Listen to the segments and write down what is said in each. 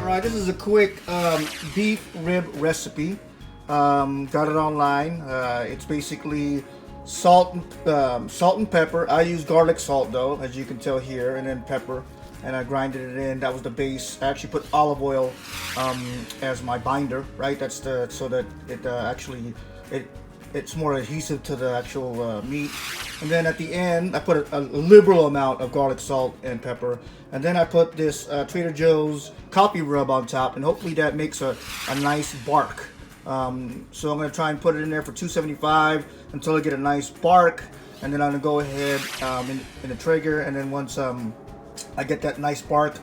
Alright, this is a quick beef rib recipe. Got it online. It's basically salt and pepper. I use garlic salt though, as you can tell here, and then pepper. And I grinded it in. That was the base. I actually put olive oil as my binder, right? That's the so that it it's more adhesive to the actual meat. And then at the end, I put a liberal amount of garlic salt and pepper. And then I put this Trader Joe's coffee rub on top, and hopefully that makes a nice bark. So I'm going to try and put it in there for 275 until I get a nice bark. And then I'm going to go ahead in the Traeger, and then once I get that nice bark,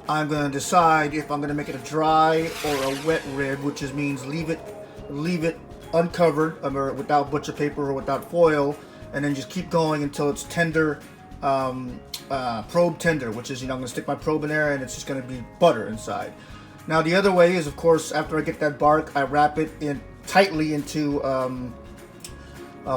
I'm going to decide if I'm going to make it a dry or a wet rib, which means leave it uncovered or without butcher paper or without foil, and then just keep going until it's tender, probe tender, which is, I'm going to stick my probe in there and it's just going to be butter inside. Now the other way is, of course, after I get that bark, I wrap it in tightly into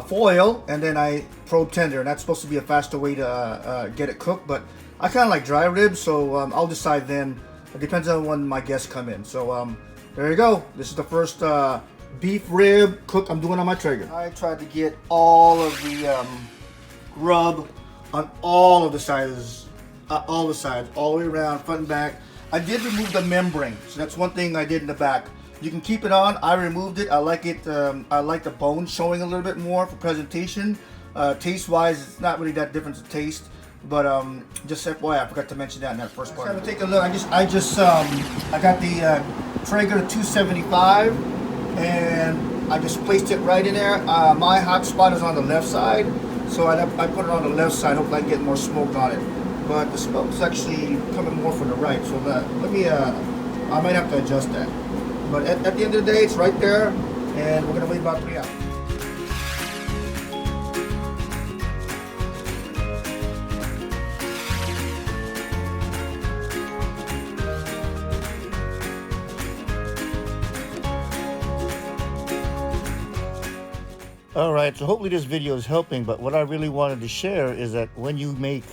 foil, and then I probe tender, and that's supposed to be a faster way to get it cooked, but I kind of like dry ribs, so I'll decide then. It depends on when my guests come in. So there you go. This is the first beef rib cook I'm doing on my Traeger. I tried to get all of the rub on all of the sides, all the way around, front and back. I did remove the membrane, so that's one thing I did in the back. You can keep it on. I removed it. I like it. I like the bone showing a little bit more for presentation. Taste-wise, it's not really that different to taste. But just FYI, I forgot to mention that in that first part. Take a look. I got the Traeger to 275, and I just placed it right in there. My hot spot is on the left side, so I put it on the left side. Hopefully I can get more smoke on it. But the smoke's actually coming more from the right, so let me. I might have to adjust that. But at the end of the day, it's right there, and we're gonna wait about 3 hours. Alright, so hopefully this video is helping, but what I really wanted to share is that when you make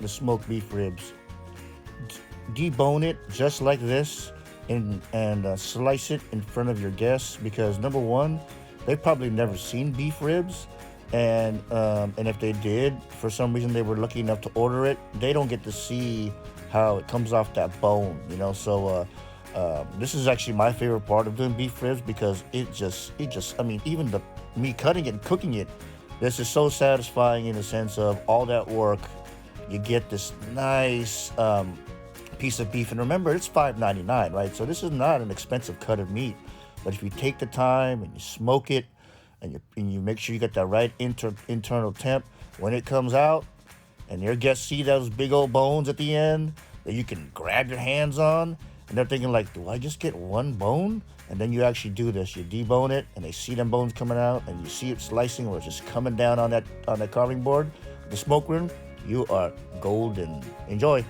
the smoked beef ribs, debone it just like this and slice it in front of your guests, because number one, they've probably never seen beef ribs, and if they did, for some reason they were lucky enough to order it, they don't get to see how it comes off that bone, so this is actually my favorite part of doing beef ribs, because it just I mean, even me cutting it and cooking it, this is so satisfying in the sense of all that work. You get this nice piece of beef, and remember, it's $5.99, right? So this is not an expensive cut of meat, but if you take the time and you smoke it, and you make sure you get that right internal temp, when it comes out and your guests see those big old bones at the end that you can grab your hands on, and they're thinking like, do I just get one bone? And then you actually do this. You debone it, and they see them bones coming out, and you see it slicing or just coming down on that carving board, the smoke room. You are golden. Enjoy.